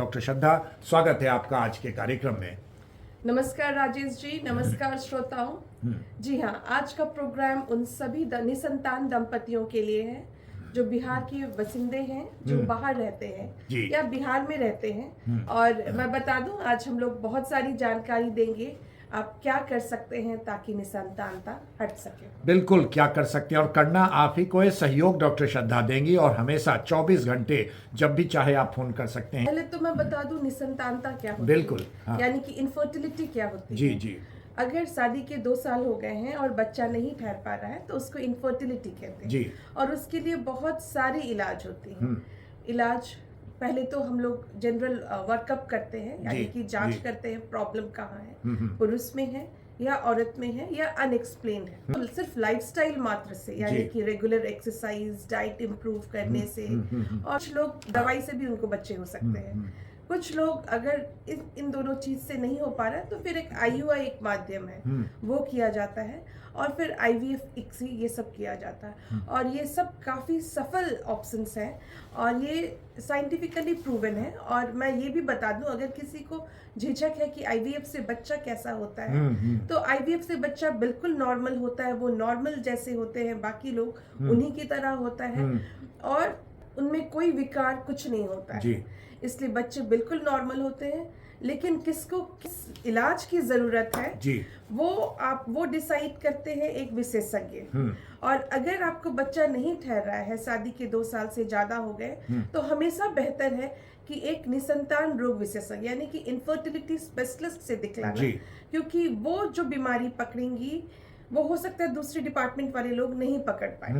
Doctor श्रद्धा, स्वागत है आपका आज के कार्यक्रम में। नमस्कार राजेश जी, नमस्कार श्रोताओं। जी हाँ, आज का प्रोग्राम उन सभी निसंतान दंपतियों के लिए है जो बिहार के बसिंदे हैं, जो बाहर रहते हैं या बिहार में रहते हैं। और मैं बता दूं, आज हम लोग बहुत सारी जानकारी देंगे आप क्या कर सकते हैं ताकि निसंतानता हट सके। बिल्कुल, क्या कर सकते हैं और करना आप ही को है। सहयोग डॉक्टर श्रद्धा देंगी और हमेशा 24 घंटे जब भी चाहे आप फोन कर सकते हैं। पहले तो मैं बता दूं निसंतानता क्या होती बिल्कुल, है, यानी कि इनफर्टिलिटी क्या होती जी है। जी। अगर शादी के 2 साल हो गए हैं और बच्चा नहीं ठहर पा रहा है तो उसको इनफर्टिलिटी कहते हैं जी। और उसके लिए बहुत सारे इलाज होते हैं। इलाज पहले तो हम लोग जनरल वर्कअप करते हैं, यानी कि जांच करते हैं प्रॉब्लम कहाँ है, पुरुष में है या औरत में है या अनएक्सप्लेन्ड है। तो सिर्फ लाइफस्टाइल मात्र से, यानी कि रेगुलर एक्सरसाइज, डाइट इंप्रूव करने से, और कुछ लोग दवाई से भी उनको बच्चे हो सकते हैं। कुछ लोग अगर इन दोनों चीज से नहीं हो पा रहा है तो फिर एक IUI एक माध्यम है, वो किया जाता है, और फिर IVF, ICSI ये सब किया जाता है। और ये सब काफ़ी सफल ऑप्शंस हैं और ये साइंटिफिकली प्रूवन है। और मैं ये भी बता दूं, अगर किसी को झिझक है कि IVF से बच्चा कैसा होता है, तो IVF से बच्चा बिल्कुल नॉर्मल होता है। वो नॉर्मल जैसे होते हैं बाकी लोग, उन्हीं की तरह होता है और उनमें कोई विकार कुछ नहीं होता है। इसलिए बच्चे बिल्कुल नॉर्मल होते हैं। लेकिन किसको किस इलाज की जरूरत है जी, वो डिसाइड करते हैं एक विशेषज्ञ। और अगर आपको बच्चा नहीं ठहर रहा है, शादी के 2 साल से ज्यादा हो गए, तो हमेशा बेहतर है कि एक निसंतान रोग विशेषज्ञ यानी कि इनफर्टिलिटी स्पेशलिस्ट से दिखलाना, क्योंकि वो जो बीमारी पकड़ेंगी वो हो सकता है दूसरी डिपार्टमेंट वाले लोग नहीं पकड़ पाए।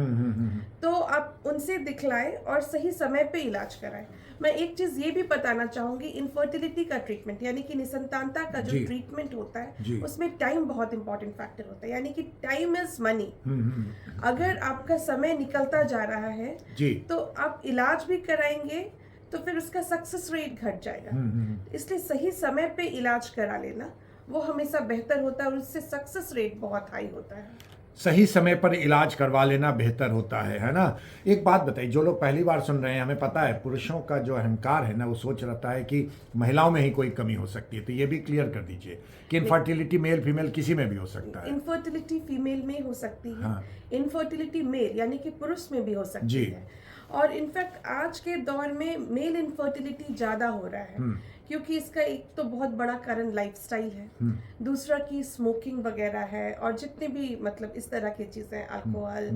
तो आप उनसे दिखलाएं और सही समय पे इलाज कराएं। मैं एक चीज ये भी बताना चाहूंगी, इनफर्टिलिटी का ट्रीटमेंट यानी कि निसंतानता का जो ट्रीटमेंट होता है उसमें टाइम बहुत इंपॉर्टेंट फैक्टर होता है, यानी कि टाइम इज मनी। अगर आपका समय निकलता जा रहा है तो आप इलाज भी कराएंगे तो फिर उसका सक्सेस रेट घट जाएगा। इसलिए सही समय पे इलाज करा लेना वो हमेशा बेहतर होता है और उससे सक्सेस रेट बहुत हाई होता है। सही समय पर इलाज करवा लेना बेहतर होता है ना। एक बात बताइए, जो लोग पहली बार सुन रहे हैं, हमें पता है पुरुषों का जो अहंकार है ना, वो सोच रहता है कि महिलाओं में ही कोई कमी हो सकती है, तो ये भी क्लियर कर दीजिए कि इनफर्टिलिटी मेल फीमेल किसी में भी हो सकता है। इनफर्टिलिटी फीमेल में हो सकती है, इनफर्टिलिटी मेल यानी कि पुरुष में भी हो सकती है। और इनफैक्ट आज के दौर में मेल इनफर्टिलिटी ज्यादा हो रहा है, क्योंकि इसका एक तो बहुत बड़ा कारण लाइफस्टाइल है, दूसरा की स्मोकिंग वगैरह है, और जितने भी मतलब इस तरह की चीजें, अल्कोहल,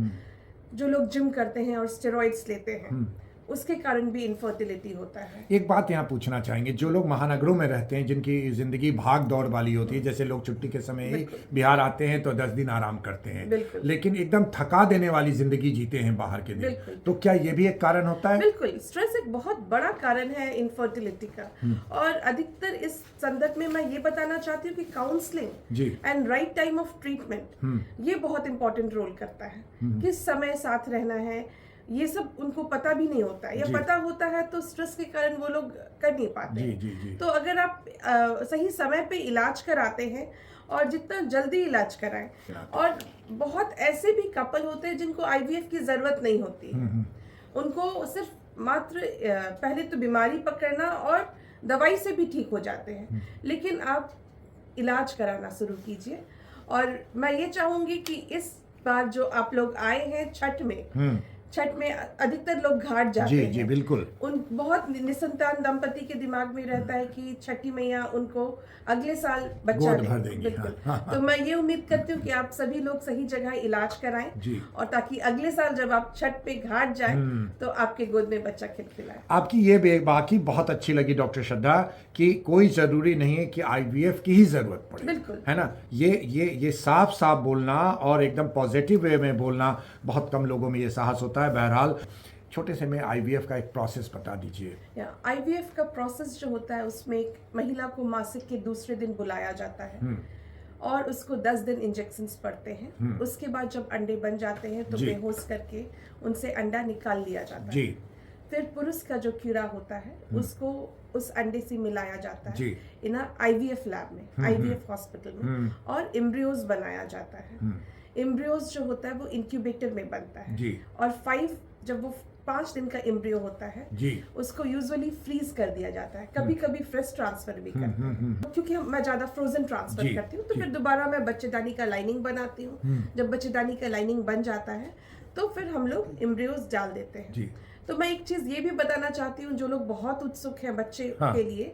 जो लोग जिम करते हैं और स्टेरॉइड्स लेते हैं, उसके कारण भी इनफर्टिलिटी होता है। एक बात यहाँ पूछना चाहेंगे, जो लोग महानगरों में रहते हैं, जिनकी जिंदगी भाग दौड़ वाली होती है, जैसे लोग छुट्टी के समय ही बिहार आते हैं तो 10 दिन आराम करते हैं, लेकिन एकदम थका देने वाली जिंदगी जीते हैं बाहर के दिन, तो क्या ये भी एक कारण होता है? बिल्कुल, स्ट्रेस एक बहुत बड़ा कारण है इनफर्टिलिटी का। और अधिकतर इस संदर्भ में मैं ये बताना चाहती हूँ कि counselling and right time of treatment ये बहुत इंपॉर्टेंट रोल करता है। किस समय साथ रहना है ये सब उनको पता भी नहीं होता है, या पता होता है तो स्ट्रेस के कारण वो लोग कर नहीं पाते हैं। तो अगर आप सही समय पे इलाज कराते हैं और जितना जल्दी इलाज कराएं, और बहुत ऐसे भी कपल होते हैं जिनको IVF की जरूरत नहीं होती है, उनको सिर्फ मात्र पहले तो बीमारी पकड़ना और दवाई से भी ठीक हो जाते हैं। लेकिन आप इलाज कराना शुरू कीजिए। और मैं ये चाहूंगी कि इस बार जो आप लोग आए हैं छठ में अधिकतर लोग घाट जाते हैं। जी बिल्कुल। उन बहुत निसंतान दंपति के दिमाग में रहता है कि छठी मैया उनको अगले साल बच्चा देंगे। बिल्कुल। तो मैं ये उम्मीद करती हूँ कि आप सभी लोग सही जगह इलाज कराएं, और ताकि अगले साल जब आप छठ पे घाट जाएं तो आपके गोद में बच्चा खिलखिलाए। आपकी ये बाकी बहुत अच्छी लगी डॉक्टर श्रद्धा, कि कोई जरूरी नहीं है कि IVF की ही जरूरत पड़े, बिल्कुल, है ना। ये साफ साफ बोलना और एकदम पॉजिटिव वे में बोलना बहुत कम लोगों में ये साहस होता है। बहरहाल छोटे से में IVF का एक प्रोसेस बता दीजिए। IVF का प्रोसेस जो होता है उसमें एक महिला को मासिक के दूसरे दिन बुलाया जाता है और उसको 10 दिन इंजेक्शंस पड़ते हैं। उसके बाद जब अंडे बन जाते हैं तो बेहोश करके उनसे अंडा निकाल लिया जाता है। फिर पुरुष का जो कीड़ा होता है उसको उस अंडे से मिलाया जाता है इन IVF लैब में, IVF हॉस्पिटल में, और एम्ब्रियोज बनाया जाता है। एम्ब्रियोज जो होता है वो इंक्यूबेटर में बनता है, और जब वो 5 दिन का एम्ब्रियो होता है जी, उसको यूजुअली फ्रीज कर दिया जाता है, कभी कभी फ्रेश ट्रांसफर भी करते हैं क्योंकि मैं ज्यादा फ्रोजन ट्रांसफर जी, करती हूँ, तो जी। फिर दोबारा मैं बच्चेदानी का लाइनिंग बनाती हूँ। जब बच्चेदानी का लाइनिंग बन जाता है तो फिर हम लोग एम्ब्रियोज डाल देते हैं। जी। तो मैं एक चीज ये भी बताना चाहती हूँ, जो लोग बहुत उत्सुक हैं बच्चे के लिए,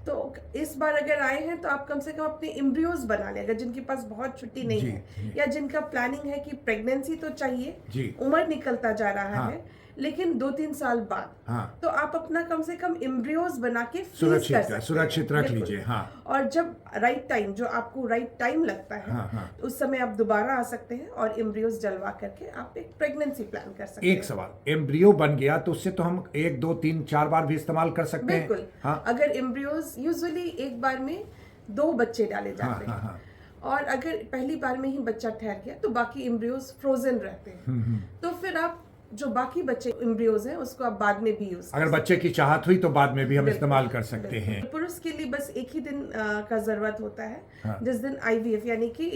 तो इस बार अगर आए हैं तो आप कम से कम अपने एम्ब्रियोज बना लें, अगर जिनके पास बहुत छुट्टी नहीं है या जिनका प्लानिंग है कि प्रेगनेंसी तो चाहिए, उम्र निकलता जा रहा है लेकिन 2-3 साल बाद, तो आप अपना कम से कम एम्ब्रियोज बना के सुरक्षित रख लीजिए। और जब राइट टाइम, जो आपको राइट टाइम लगता है, तो उस समय आप दोबारा आ सकते हैं और एम्ब्रियोज डलवा करके आप एक प्रेगनेंसी प्लान कर सकते हैं। एक सवाल, एम्ब्रियो बन गया तो उससे तो हम 1, 2, 3, 4 बार भी इस्तेमाल कर सकते हैं? बिल्कुल। अगर एम्ब्रियोज यूजुअली एक बार में 2 बच्चे डाले जाते हैं, और अगर पहली बार में ही बच्चा ठहर गया तो बाकी एम्ब्रियोज फ्रोजन रहते हैं, तो फिर आप जो बाकी बच्चे एम्ब्रियोज हैं उसको आप बाद में भी यूज, अगर बच्चे की चाहत हुई तो बाद में भी हम इस्तेमाल कर सकते हैं। पुरुष के लिए बस एक ही दिन का जरूरत होता है, जिस दिन आईवीएफ यानी कि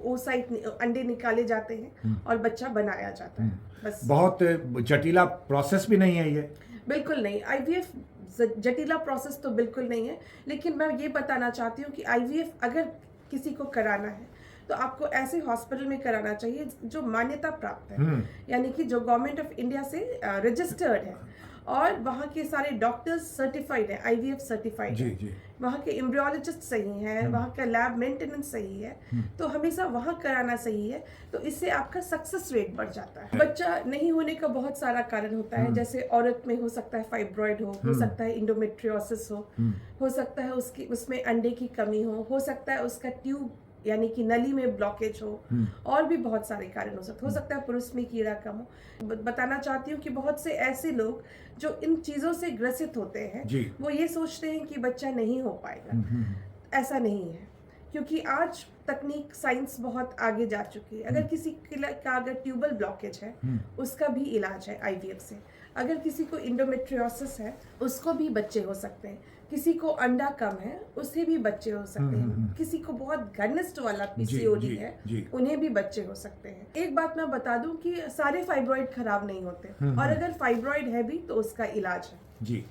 oocyte अंडे निकाले जाते हैं और बच्चा बनाया जाता है। बस बहुत जटिला प्रोसेस भी नहीं है ये? बिल्कुल नहीं, आईवीएफ जटिला प्रोसेस तो बिल्कुल नहीं है, लेकिन मैं ये बताना चाहती हूँ कि आईवीएफ अगर किसी को कराना है तो आपको ऐसे हॉस्पिटल में कराना चाहिए जो मान्यता प्राप्त है, यानी कि जो गवर्नमेंट ऑफ इंडिया से रजिस्टर्ड है और वहाँ के सारे डॉक्टर्स सर्टिफाइड है, आईवीएफ सर्टिफाइड है, वहाँ के एम्ब्रियोलॉजिस्ट सही हैं, वहाँ का लैब मेंटेनेंस सही है, तो हमेशा वहाँ कराना सही है। तो इससे आपका सक्सेस रेट बढ़ जाता है। बच्चा नहीं होने का बहुत सारा कारण होता है, जैसे औरत में हो सकता है फाइब्रॉइड हो सकता है इंडोमेट्रियोसिस हो सकता है उसमें अंडे की कमी हो सकता है उसका ट्यूब यानी कि नली में ब्लॉकेज हो, और भी बहुत सारे कारण हो सकता है पुरुष में कीड़ा कम हो। बताना चाहती हूँ कि बहुत से ऐसे लोग जो इन चीजों से ग्रसित होते हैं, वो ये सोचते हैं कि बच्चा नहीं हो पाएगा। ऐसा नहीं है, क्योंकि आज तकनीक साइंस बहुत आगे जा चुकी है। अगर किसी का अगर ट्यूबल ब्लॉकेज है उसका भी इलाज है आईवीएफ से। अगर किसी को इंडोमेट्रियोसिस है उसको भी बच्चे हो सकते हैं। किसी को अंडा कम है उससे भी बच्चे हो सकते हैं। किसी को बहुत घनिष्ठ वाला पीसीओडी है उन्हें भी बच्चे हो सकते हैं। एक बात मैं बता दूं कि सारे फाइब्रॉइड खराब नहीं होते, और अगर फाइब्रॉइड है भी तो उसका इलाज है जी।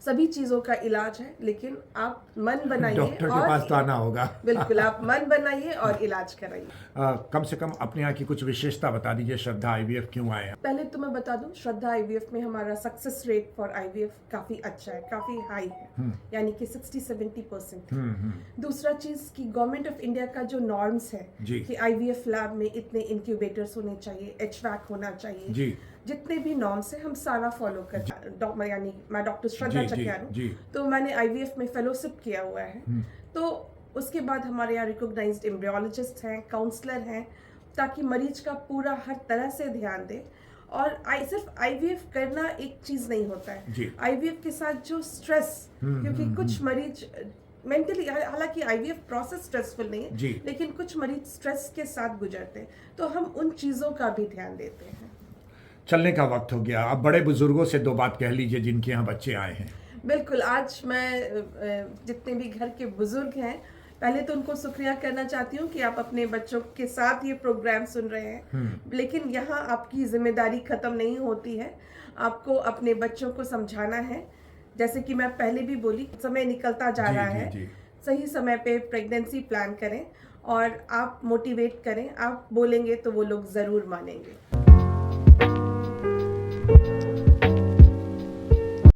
सभी चीजों का इलाज है, लेकिन आप मन बनाइए, डॉक्टर के पास तो आना होगा। बिल्कुल, आप मन बनाइए और इलाज कराइए। कम से कम अपने यहाँ की कुछ विशेषता बता दीजिए, श्रद्धा आईवीएफ क्यों आए हैं? पहले तो मैं बता दूं, श्रद्धा आईवीएफ में हमारा सक्सेस रेट फॉर आईवीएफ काफी अच्छा है, काफी हाई है, यानी कि 60-70% है। दूसरा चीज कि गवर्नमेंट ऑफ इंडिया का जो नॉर्म्स है कि आईवीएफ लैब में इतने इंक्यूबेटर्स होने चाहिए, एचवैक होना चाहिए, जितने भी नॉर्म्स है हम सारा फॉलो करते हैं। यानी मैं डॉक्टर श्रद्धा चकियारू, तो मैंने आईवीएफ में फेलोशिप किया हुआ है, तो उसके बाद हमारे यहाँ रिकॉग्नाइज्ड एम्ब्रियोलॉजिस्ट हैं, काउंसलर हैं, ताकि मरीज का पूरा हर तरह से ध्यान दे। और सिर्फ आईवीएफ करना एक चीज नहीं होता है, आईवीएफ के साथ जो स्ट्रेस, क्योंकि कुछ मरीज मेंटली, हालांकि आईवीएफ प्रोसेस स्ट्रेसफुल नहीं है, लेकिन कुछ मरीज स्ट्रेस के साथ गुजरते हैं, तो हम उन चीजों का भी ध्यान देते हैं। चलने का वक्त हो गया, अब बड़े बुजुर्गों से 2 बात कह लीजिए जिनके यहाँ बच्चे आए हैं। बिल्कुल, आज मैं जितने भी घर के बुजुर्ग हैं, पहले तो उनको शुक्रिया करना चाहती हूँ कि आप अपने बच्चों के साथ ये प्रोग्राम सुन रहे हैं, लेकिन यहाँ आपकी जिम्मेदारी खत्म नहीं होती है, आपको अपने बच्चों को समझाना है। जैसे कि मैं पहले भी बोली, समय निकलता जा रहा है, सही समय पे प्रेगनेंसी प्लान करें और आप मोटिवेट करें, आप बोलेंगे तो वो लोग जरूर मानेंगे।